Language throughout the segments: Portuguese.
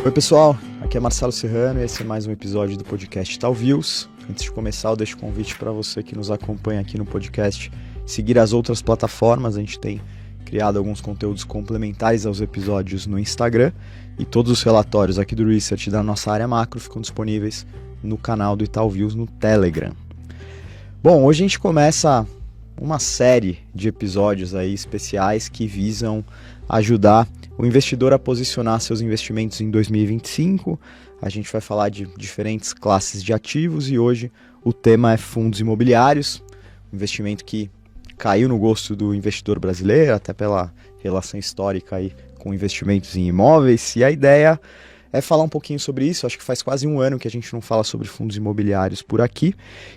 Oi pessoal, aqui é Marcelo Serrano e esse é mais um episódio do podcast Tal Views. Antes de começar, eu deixo o convite para você que nos acompanha aqui no podcast seguir as outras plataformas. A gente tem criado alguns conteúdos complementares aos episódios no Instagram e todos os relatórios aqui do Research da nossa área macro ficam disponíveis no canal do Itaú Views no Telegram. Bom, hoje a gente começa uma série de episódios aí especiais que visam ajudar o investidor a posicionar seus investimentos em 2025. A gente vai falar de diferentes classes de ativos e hoje o tema é fundos imobiliários, um investimento que caiu no gosto do investidor brasileiro, até pela relação histórica aí com investimentos em imóveis, e a ideia é falar um pouquinho sobre isso. Acho que faz quase um ano que a gente não fala sobre fundos imobiliários por aqui,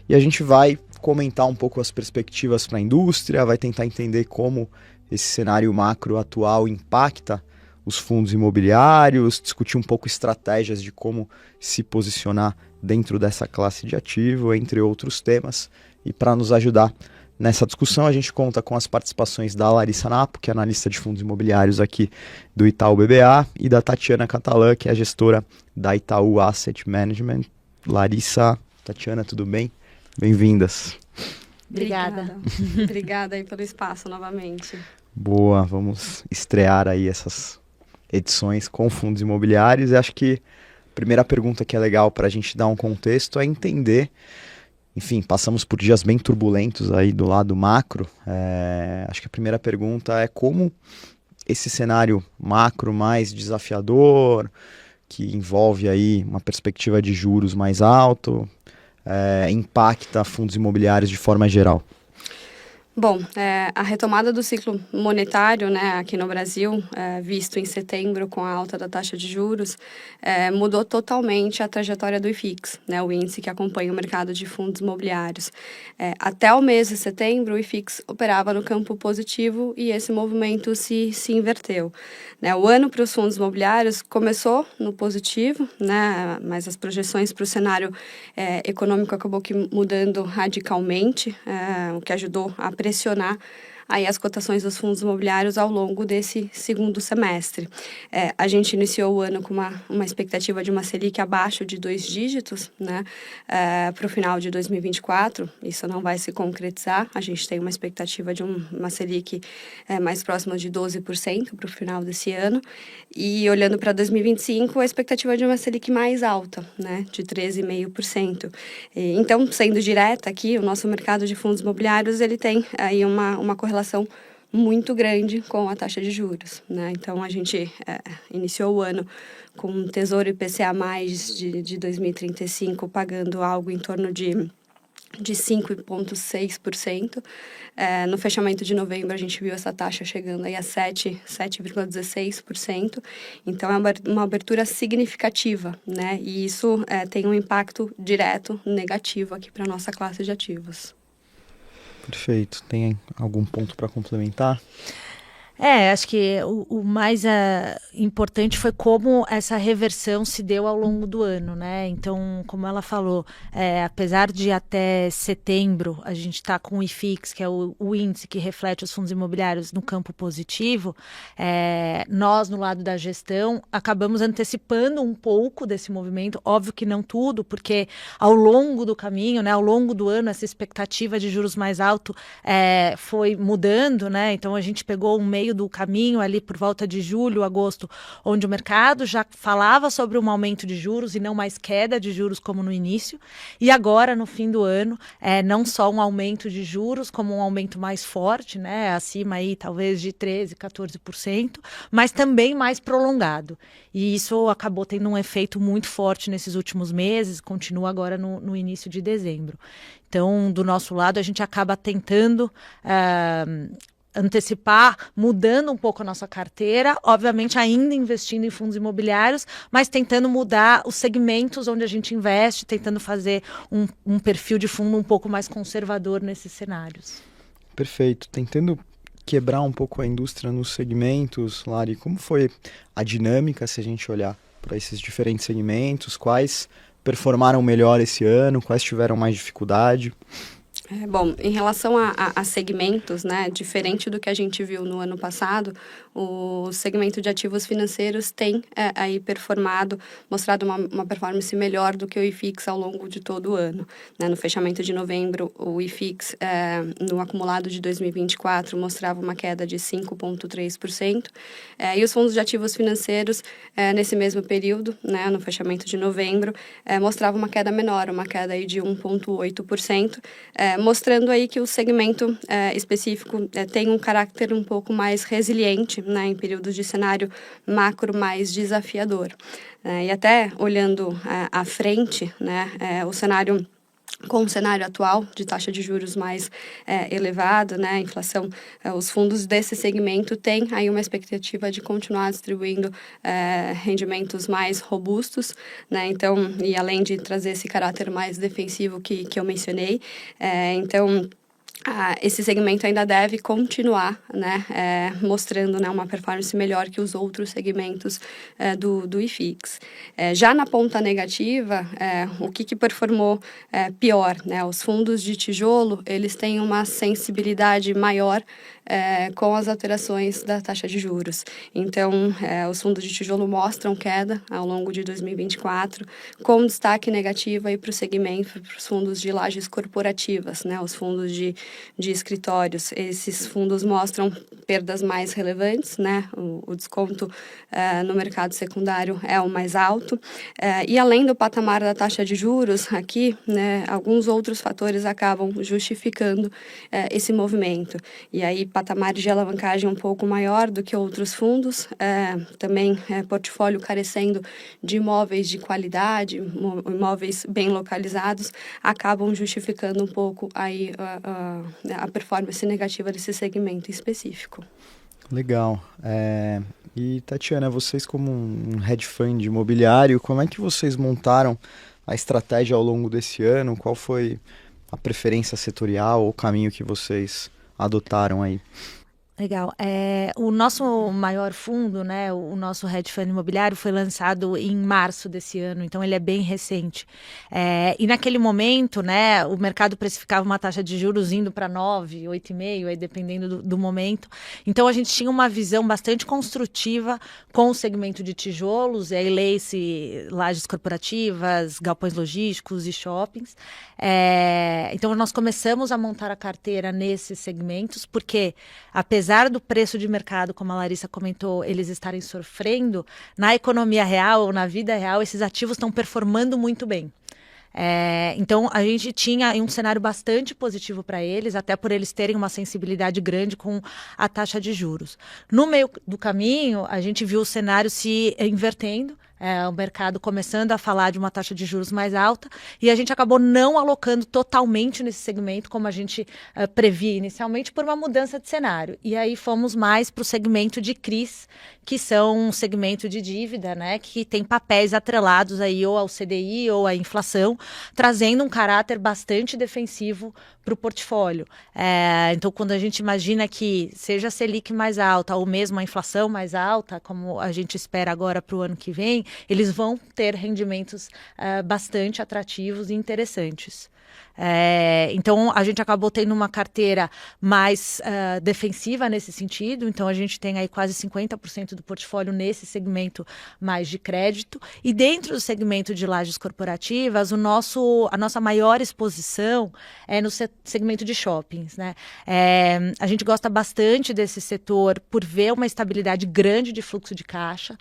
e a gente vai comentar um pouco as perspectivas para a indústria, vai tentar entender como esse cenário macro atual impacta os fundos imobiliários, discutir um pouco estratégias de como se posicionar dentro dessa classe de ativo, entre outros temas. E para nos ajudar nessa discussão, a gente conta com as participações da Larissa Napo, que é analista de fundos imobiliários aqui do Itaú BBA, e da Tatiana Catalã, que é a gestora da Itaú Asset Management. Larissa, Tatiana, tudo bem? Bem-vindas. Obrigada. Obrigada aí pelo espaço novamente. Boa, vamos estrear aí essas edições com fundos imobiliários. E acho que a primeira pergunta que é legal para a gente dar um contexto é entender, enfim, passamos por dias bem turbulentos aí do lado macro. Acho que a primeira pergunta é como esse cenário macro mais desafiador, que envolve aí uma perspectiva de juros mais alto, impacta fundos imobiliários de forma geral. Bom, a retomada do ciclo monetário, né, aqui no Brasil, visto em setembro com a alta da taxa de juros, mudou totalmente a trajetória do IFIX, né, o índice que acompanha o mercado de fundos imobiliários. Até o mês de setembro, o IFIX operava no campo positivo e esse movimento se inverteu. Né, o ano para os fundos imobiliários começou no positivo, né, mas as projeções para o cenário econômico acabou que mudando radicalmente, o que ajudou a pressionar aí as cotações dos fundos imobiliários ao longo desse segundo semestre. A gente iniciou o ano com uma expectativa de uma Selic abaixo de 2 dígitos, né, para o final de 2024. Isso não vai se concretizar. A gente tem uma expectativa de uma Selic mais próxima de 12% para o final desse ano. E olhando para 2025, a expectativa é de uma Selic mais alta, né, de 13,5%. Então, sendo direta aqui, o nosso mercado de fundos imobiliários ele tem aí uma correlação muito grande com a taxa de juros, né? Então, a gente iniciou o ano com um Tesouro IPCA+, de 2035 pagando algo em torno de 5,6%. No fechamento de novembro, a gente viu essa taxa chegando aí a 7,16%. Então, é uma abertura significativa, né? E isso tem um impacto direto negativo aqui para a nossa classe de ativos. Perfeito. Tem algum ponto para complementar? Acho que o mais importante foi como essa reversão se deu ao longo do ano, né? Então, como ela falou, apesar de até setembro a gente está com o IFIX, que é o índice que reflete os fundos imobiliários no campo positivo, nós, no lado da gestão, acabamos antecipando um pouco desse movimento, óbvio que não tudo, porque ao longo do caminho, né, ao longo do ano, essa expectativa de juros mais alto foi mudando, né? Então, a gente pegou um meio do caminho ali por volta de julho, agosto, onde o mercado já falava sobre um aumento de juros e não mais queda de juros como no início, e agora no fim do ano, não só um aumento de juros, como um aumento mais forte, né, acima aí talvez de 13%, 14%, mas também mais prolongado, e isso acabou tendo um efeito muito forte nesses últimos meses, continua agora no início de dezembro. Então, do nosso lado, a gente acaba tentando antecipar, mudando um pouco a nossa carteira, obviamente ainda investindo em fundos imobiliários, mas tentando mudar os segmentos onde a gente investe, tentando fazer um perfil de fundo um pouco mais conservador nesses cenários. Perfeito. Tentando quebrar um pouco a indústria nos segmentos, Lari, como foi a dinâmica se a gente olhar para esses diferentes segmentos? Quais performaram melhor esse ano? Quais tiveram mais dificuldade? Bom, em relação a segmentos, né, diferente do que a gente viu no ano passado, o segmento de ativos financeiros tem aí mostrado uma performance melhor do que o IFIX ao longo de todo o ano. Né? No fechamento de novembro, o IFIX, no acumulado de 2024, mostrava uma queda de 5,3%, e os fundos de ativos financeiros, nesse mesmo período, né, no fechamento de novembro, mostrava uma queda menor, uma queda aí de 1,8%, mostrando aí que o segmento específico tem um caráter um pouco mais resiliente, né, em períodos de cenário macro mais desafiador. E até olhando à frente, né, com o cenário atual de taxa de juros mais elevada, né, a inflação, os fundos desse segmento têm aí uma expectativa de continuar distribuindo rendimentos mais robustos, né, então, e além de trazer esse caráter mais defensivo que eu mencionei, esse segmento ainda deve continuar, né, mostrando, né, uma performance melhor que os outros segmentos do IFIX. Já na ponta negativa, o que performou pior? Né? Os fundos de tijolo, eles têm uma sensibilidade maior com as alterações da taxa de juros. Então, os fundos de tijolo mostram queda ao longo de 2024, com destaque negativo para o segmento, para os fundos de lajes corporativas, né? Os fundos de escritórios. Esses fundos mostram perdas mais relevantes, né? O desconto no mercado secundário é o mais alto. E além do patamar da taxa de juros, aqui, né, alguns outros fatores acabam justificando esse movimento. E aí, patamares de alavancagem um pouco maior do que outros fundos, também portfólio carecendo de imóveis de qualidade, imóveis bem localizados, acabam justificando um pouco aí a performance negativa desse segmento específico. Legal. E, Tatiana, vocês como um hedge fund imobiliário, como é que vocês montaram a estratégia ao longo desse ano? Qual foi a preferência setorial ou o caminho que vocês adotaram aí? Legal. O nosso maior fundo, né, o nosso hedge fund imobiliário, foi lançado em março desse ano, então ele é bem recente. E naquele momento, né, o mercado precificava uma taxa de juros indo para 9, 8,5, aí dependendo do momento. Então a gente tinha uma visão bastante construtiva com o segmento de tijolos, aí leia-se lajes corporativas, galpões logísticos e shoppings. Então nós começamos a montar a carteira nesses segmentos, porque apesar do preço de mercado, como a Larissa comentou, eles estarem sofrendo, na economia real ou na vida real, esses ativos estão performando muito bem. Então, a gente tinha um cenário bastante positivo para eles, até por eles terem uma sensibilidade grande com a taxa de juros. No meio do caminho, a gente viu o cenário se invertendo, o mercado começando a falar de uma taxa de juros mais alta, e a gente acabou não alocando totalmente nesse segmento, como a gente previa inicialmente, por uma mudança de cenário. E aí fomos mais para o segmento de CRIs, que são um segmento de dívida, né, que tem papéis atrelados aí ou ao CDI ou à inflação, trazendo um caráter bastante defensivo para o portfólio. Então, quando a gente imagina que seja a Selic mais alta ou mesmo a inflação mais alta, como a gente espera agora para o ano que vem, eles vão ter rendimentos bastante atrativos e interessantes. Então, a gente acabou tendo uma carteira mais defensiva nesse sentido. Então, a gente tem aí quase 50% do portfólio nesse segmento mais de crédito. E dentro do segmento de lajes corporativas, a nossa maior exposição é no segmento de shoppings, né? A gente gosta bastante desse setor por ver uma estabilidade grande de fluxo de caixa.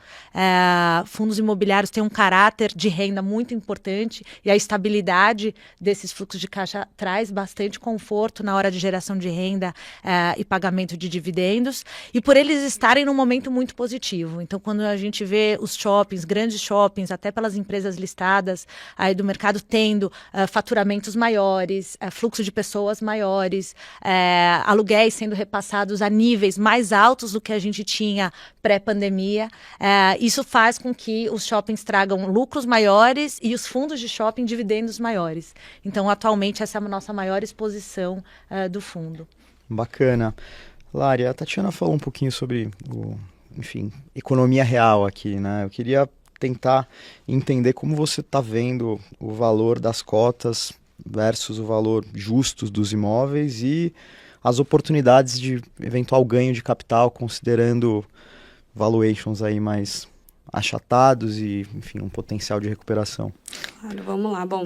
Fundos imobiliários têm um caráter de renda muito importante e a estabilidade desses fluxos de caixa traz bastante conforto na hora de geração de renda e pagamento de dividendos, e por eles estarem num momento muito positivo. Então, quando a gente vê os shoppings, grandes shoppings, até pelas empresas listadas aí do mercado, tendo faturamentos maiores, fluxo de pessoas maiores, aluguéis sendo repassados a níveis mais altos do que a gente tinha pré-pandemia, isso faz com que os shoppings tragam lucros maiores e os fundos de shopping dividendos maiores. Então, atualmente, essa é a nossa maior exposição do fundo. Bacana. Lari, a Tatiana falou um pouquinho sobre, economia real aqui, né? Eu queria tentar entender como você está vendo o valor das cotas versus o valor justo dos imóveis e as oportunidades de eventual ganho de capital, considerando valuations aí mais achatados e, enfim, um potencial de recuperação. Claro, vamos lá. Bom,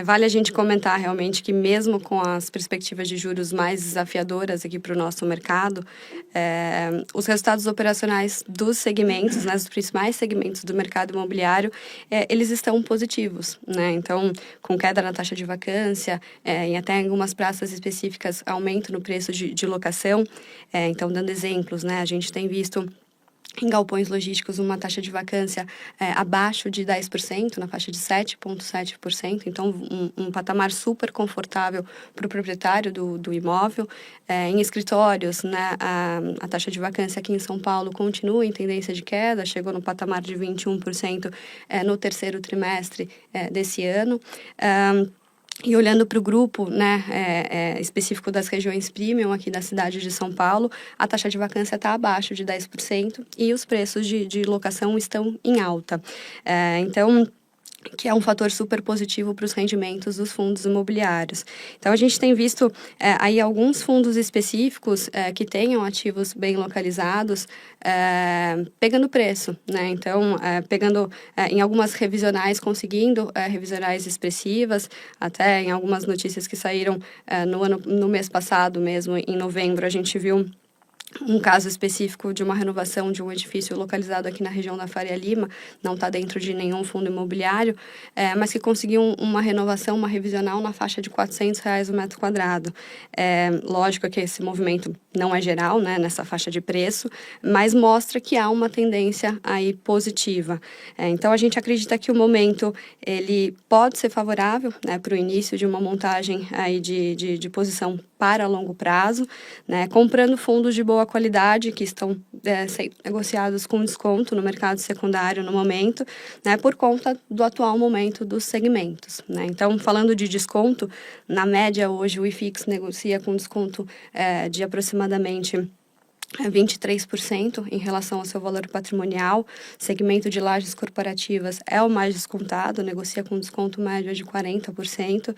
vale a gente comentar realmente que mesmo com as perspectivas de juros mais desafiadoras aqui para o nosso mercado, os resultados operacionais dos segmentos, né, dos principais segmentos do mercado imobiliário, eles estão positivos, né? Então, com queda na taxa de vacância, em até algumas praças específicas, aumento no preço de locação. Então, dando exemplos, né, a gente tem visto em galpões logísticos uma taxa de vacância abaixo de 10%, na faixa de 7,7%, então um patamar super confortável para o proprietário do imóvel. Em escritórios, né, a taxa de vacância aqui em São Paulo continua em tendência de queda, chegou no patamar de 21% no terceiro trimestre desse ano. E olhando para o grupo, né, específico das regiões premium aqui da cidade de São Paulo, a taxa de vacância está abaixo de 10% e os preços de locação estão em alta. Então, que é um fator super positivo para os rendimentos dos fundos imobiliários. Então, a gente tem visto aí alguns fundos específicos que tenham ativos bem localizados pegando preço, né? Então, pegando em algumas revisionais, conseguindo revisionais expressivas, até em algumas notícias que saíram no mês passado mesmo, em novembro, a gente viu um caso específico de uma renovação de um edifício localizado aqui na região da Faria Lima, não está dentro de nenhum fundo imobiliário, mas que conseguiu uma renovação, uma revisional na faixa de R$400 o metro quadrado. Lógico que esse movimento não é geral, né, nessa faixa de preço, mas mostra que há uma tendência aí positiva. Então, a gente acredita que o momento ele pode ser favorável, né, para o início de uma montagem aí de posição para longo prazo, né, comprando fundos de boa qualidade que estão sendo negociados com desconto no mercado secundário no momento, né, por conta do atual momento dos segmentos, né? Então, falando de desconto, na média hoje o IFIX negocia com desconto de aproximadamente 23% em relação ao seu valor patrimonial. Segmento de lajes corporativas é o mais descontado, negocia com desconto médio de 40%.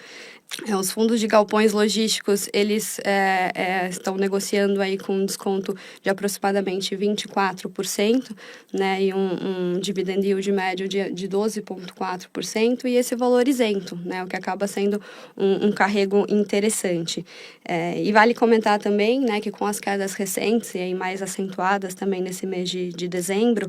Os fundos de galpões logísticos, eles estão negociando aí com um desconto de aproximadamente 24%, né, e um dividend yield médio de 12,4%, e esse valor isento, né, o que acaba sendo um carrego interessante. E vale comentar também, né, que com as quedas recentes e mais acentuadas também nesse mês de dezembro,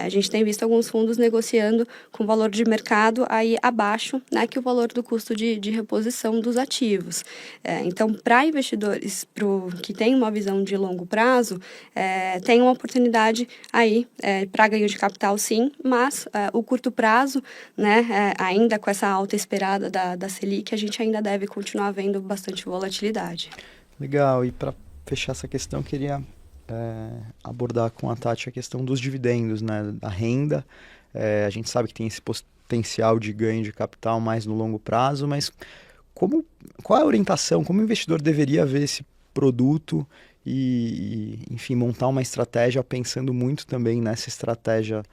a gente tem visto alguns fundos negociando com valor de mercado aí abaixo, né, que o valor do custo de reposição dos ativos. Então, para investidores que têm uma visão de longo prazo, tem uma oportunidade aí para ganho de capital, sim, mas o curto prazo, né, ainda com essa alta esperada da Selic, a gente ainda deve continuar vendo bastante volatilidade. Legal, e para fechar essa questão, eu queria abordar com a Tati a questão dos dividendos, né, da renda. A gente sabe que tem esse potencial de ganho de capital mais no longo prazo, mas qual é a orientação, como o investidor deveria ver esse produto e enfim, montar uma estratégia pensando muito também nessa estratégia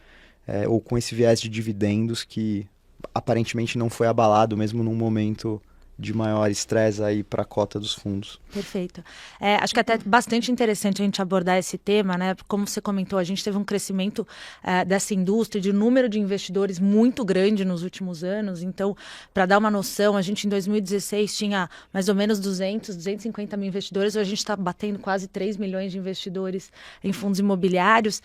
ou com esse viés de dividendos que aparentemente não foi abalado mesmo num momento de maior estresse aí para a cota dos fundos. Perfeito. Acho que até bastante interessante a gente abordar esse tema, né? Como você comentou, a gente teve um crescimento dessa indústria, de número de investidores muito grande nos últimos anos. Então, para dar uma noção, a gente em 2016 tinha mais ou menos 250 mil investidores, hoje a gente está batendo quase 3 milhões de investidores em fundos imobiliários.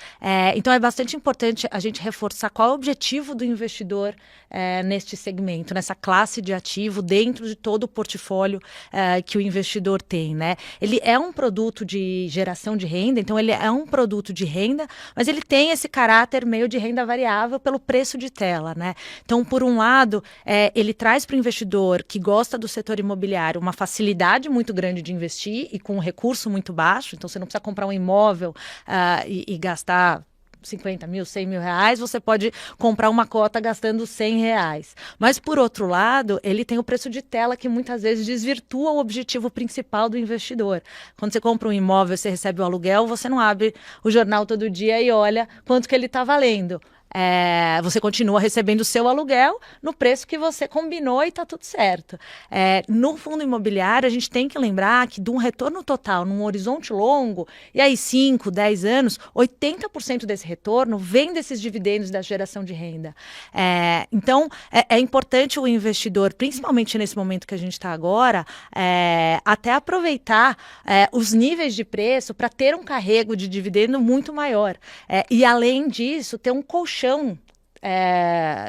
Então, é bastante importante a gente reforçar qual é o objetivo do investidor neste segmento, nessa classe de ativo, dentro de todo o portfólio que o investidor tem, né? Ele é um produto de geração de renda, então ele é um produto de renda, mas ele tem esse caráter meio de renda variável pelo preço de tela, né? Então, por um lado, ele traz para o investidor que gosta do setor imobiliário uma facilidade muito grande de investir e com um recurso muito baixo, então você não precisa comprar um imóvel e gastar 50 mil, 100 mil reais, você pode comprar uma cota gastando 100 reais. Mas, por outro lado, ele tem o preço de tela que muitas vezes desvirtua o objetivo principal do investidor. Quando você compra um imóvel, você recebe o aluguel, você não abre o jornal todo dia e olha quanto que ele está valendo. você continua recebendo o seu aluguel no preço que você combinou e está tudo certo. No fundo imobiliário, a gente tem que lembrar que de um retorno total, num horizonte longo, e aí 5, 10 anos, 80% desse retorno vem desses dividendos da geração de renda. Então, é importante o investidor, principalmente nesse momento que a gente está agora, até aproveitar os níveis de preço para ter um carrego de dividendo muito maior. E, além disso, ter um colchão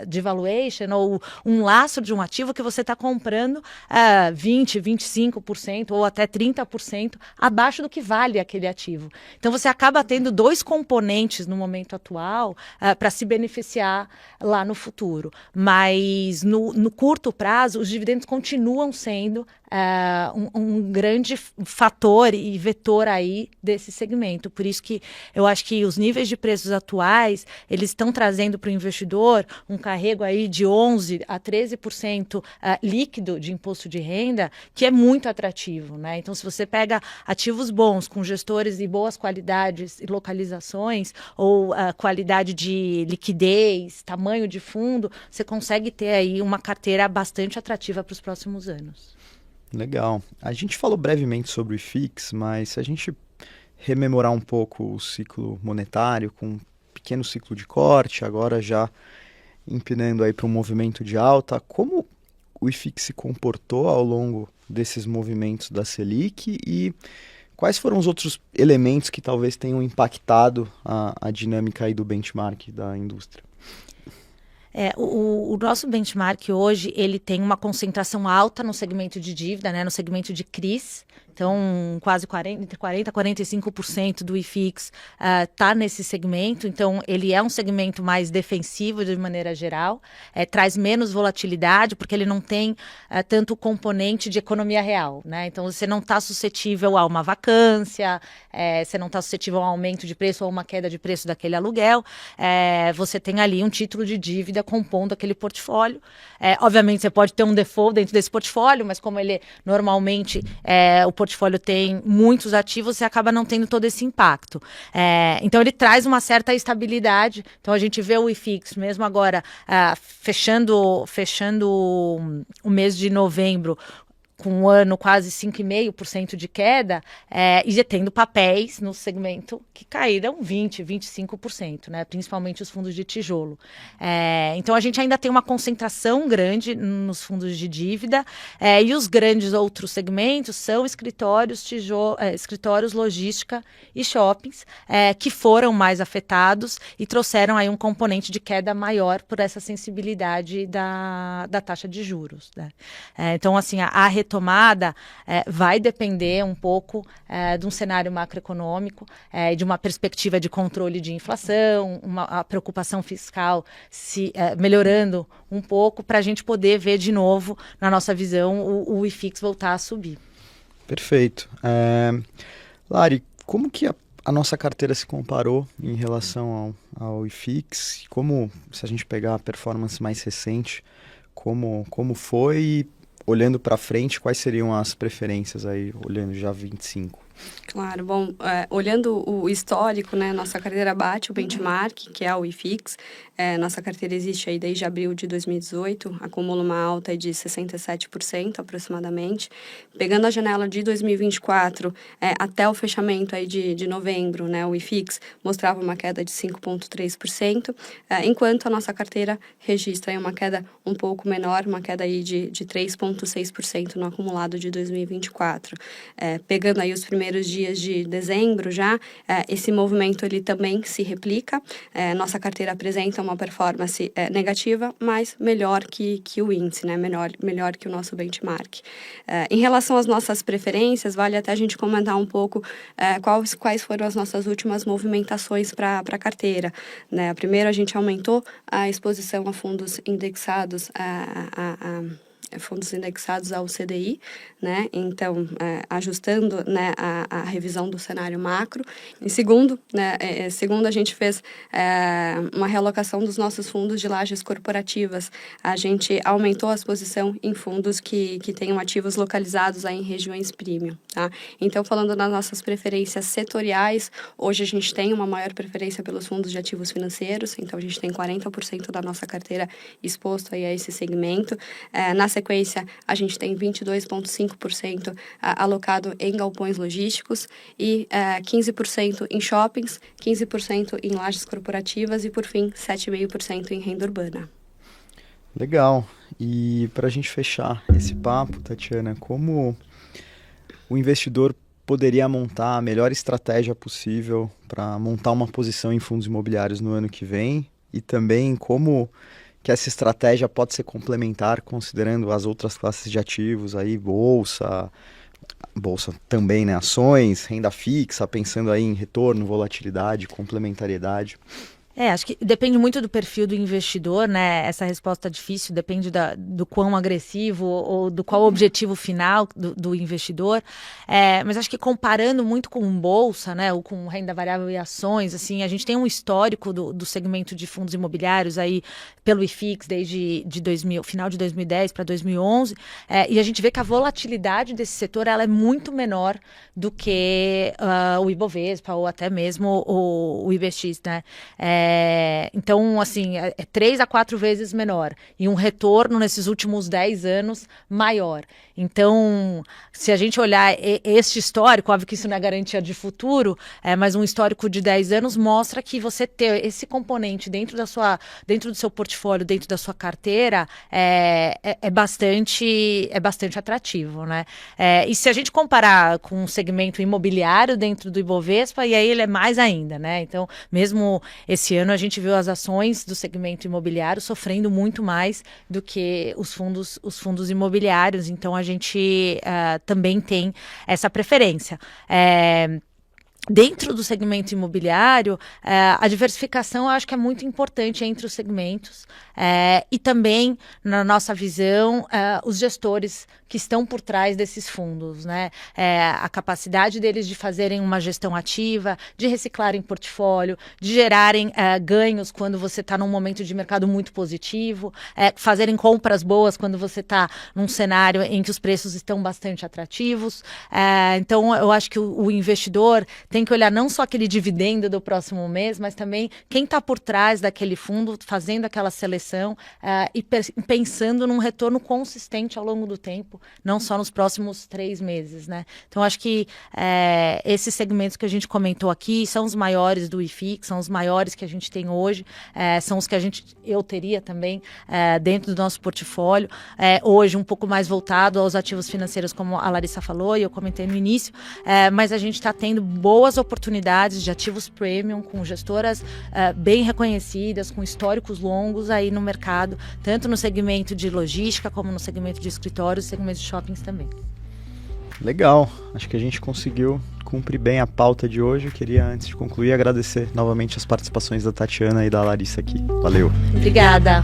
de valuation ou um lastro de um ativo que você está comprando 20%, 25% ou até 30% abaixo do que vale aquele ativo. Então, você acaba tendo dois componentes no momento atual para se beneficiar lá no futuro. Mas, no curto prazo, os dividendos continuam sendo um grande fator e vetor aí desse segmento. Por isso que eu acho que os níveis de preços atuais, eles estão trazendo para o investidor um carrego aí de 11% a 13% líquido de imposto de renda, que é muito atrativo, né? Então, se você pega ativos bons, com gestores de boas qualidades e localizações, ou qualidade de liquidez, tamanho de fundo, você consegue ter aí uma carteira bastante atrativa para os próximos anos. Legal. A gente falou brevemente sobre o IFIX, mas se a gente rememorar um pouco o ciclo monetário, com um pequeno ciclo de corte, agora já empinando aí para um movimento de alta, como o IFIX se comportou ao longo desses movimentos da Selic e quais foram os outros elementos que talvez tenham impactado a dinâmica aí do benchmark da indústria? O nosso benchmark hoje, ele tem uma concentração alta no segmento de dívida, né, no segmento de CRIs. Então, quase entre 40% a 45% do IFIX está nesse segmento. Então, ele é um segmento mais defensivo de maneira geral. Traz menos volatilidade, porque ele não tem tanto componente de economia real, né? Então, você não está suscetível a uma vacância, você não está suscetível a um aumento de preço ou uma queda de preço daquele aluguel. Você tem ali um título de dívida compondo aquele portfólio. Obviamente, você pode ter um default dentro desse portfólio, mas como ele normalmente o portfólio tem muitos ativos, você acaba não tendo todo esse impacto. Então, ele traz uma certa estabilidade. Então, a gente vê o IFIX, mesmo agora, fechando o mês de novembro, com um ano quase 5,5% de queda, e tendo papéis no segmento que caíram 20%, 25%, né? Principalmente os fundos de tijolo. Então, a gente ainda tem uma concentração grande nos fundos de dívida, e os grandes outros segmentos são escritórios, logística e shoppings, que foram mais afetados e trouxeram aí um componente de queda maior por essa sensibilidade da taxa de juros, né? Então, assim, a retomada vai depender um pouco de um cenário macroeconômico, de uma perspectiva de controle de inflação, a preocupação fiscal se melhorando um pouco para a gente poder ver de novo, na nossa visão, o IFIX voltar a subir. Perfeito. Lari, como que a nossa carteira se comparou em relação ao IFIX? Como, se a gente pegar a performance mais recente, como foi e, olhando para frente, quais seriam as preferências aí, olhando já 25? Claro, bom, olhando o histórico, né, nossa carteira bate o benchmark, que é o IFIX. Nossa carteira existe aí desde abril de 2018, acumula uma alta de 67% aproximadamente. Pegando a janela de 2024 até o fechamento aí de novembro, né, o IFIX mostrava uma queda de 5,3%, enquanto a nossa carteira registra aí uma queda um pouco menor, uma queda aí de 3,6% no acumulado de 2024. Pegando aí os primeiros dias de dezembro já, esse movimento ele também se replica. Nossa carteira apresenta uma performance negativa, mas melhor que o índice, né? Melhor que o nosso benchmark. Em relação às nossas preferências, vale até a gente comentar um pouco quais foram as nossas últimas movimentações para a carteira, né? Primeiro, a gente aumentou a exposição a fundos indexados fundos indexados ao CDI, né? Então, ajustando, né, a revisão do cenário macro. Em segundo, né, a gente fez uma realocação dos nossos fundos de lajes corporativas. A gente aumentou a exposição em fundos que tenham ativos localizados aí em regiões premium, tá? Então, falando das nossas preferências setoriais, hoje a gente tem uma maior preferência pelos fundos de ativos financeiros, então a gente tem 40% da nossa carteira exposto aí a esse segmento. Na sequência, a gente tem 22,5% alocado em galpões logísticos e 15% em shoppings, 15% em lajes corporativas e, por fim, 7,5% em renda urbana. Legal. E para a gente fechar esse papo, Tatiana, como o investidor poderia montar a melhor estratégia possível para montar uma posição em fundos imobiliários no ano que vem e também como que essa estratégia pode ser complementar considerando as outras classes de ativos, aí bolsa também, né, ações, renda fixa, pensando aí em retorno, volatilidade, complementariedade. Acho que depende muito do perfil do investidor, né? Essa resposta é difícil, depende do quão agressivo ou do qual o objetivo final do investidor. Mas acho que comparando muito com bolsa, né? Ou com renda variável e ações, assim, a gente tem um histórico do segmento de fundos imobiliários aí pelo IFIX desde final de 2010 para 2011, e a gente vê que a volatilidade desse setor ela é muito menor do que o Ibovespa ou até mesmo o IBX, né? Então, assim, é 3 a 4 vezes menor. E um retorno nesses últimos 10 anos maior. Então, se a gente olhar este histórico, óbvio que isso não é garantia de futuro, mas um histórico de 10 anos mostra que você ter esse componente dentro do seu portfólio, dentro da sua carteira, é bastante atrativo, né? E se a gente comparar com o segmento imobiliário dentro do Ibovespa, e aí ele é mais ainda, né? Então, mesmo esse ano a gente viu as ações do segmento imobiliário sofrendo muito mais do que os fundos imobiliários, então a gente também tem essa preferência. Dentro do segmento imobiliário, a diversificação eu acho que é muito importante entre os segmentos e também, na nossa visão, os gestores que estão por trás desses fundos, né? A capacidade deles de fazerem uma gestão ativa, de reciclarem portfólio, de gerarem ganhos quando você está num momento de mercado muito positivo, fazerem compras boas quando você está num cenário em que os preços estão bastante atrativos. Então, eu acho que o investidor tem que olhar não só aquele dividendo do próximo mês, mas também quem está por trás daquele fundo, fazendo aquela seleção e pensando num retorno consistente ao longo do tempo, não só nos próximos 3 meses, né? Então, acho que esses segmentos que a gente comentou aqui são os maiores do IFIX, são os maiores que a gente tem hoje, são os que eu teria também dentro do nosso portfólio. Hoje, um pouco mais voltado aos ativos financeiros, como a Larissa falou e eu comentei no início, mas a gente está tendo boas oportunidades de ativos premium com gestoras bem reconhecidas, com históricos longos aí no mercado, tanto no segmento de logística como no segmento de escritórios e segmento de shoppings também. Legal, acho que a gente conseguiu cumprir bem a pauta de hoje. Eu queria, antes de concluir, agradecer novamente as participações da Tatiana e da Larissa aqui. Valeu! Obrigada!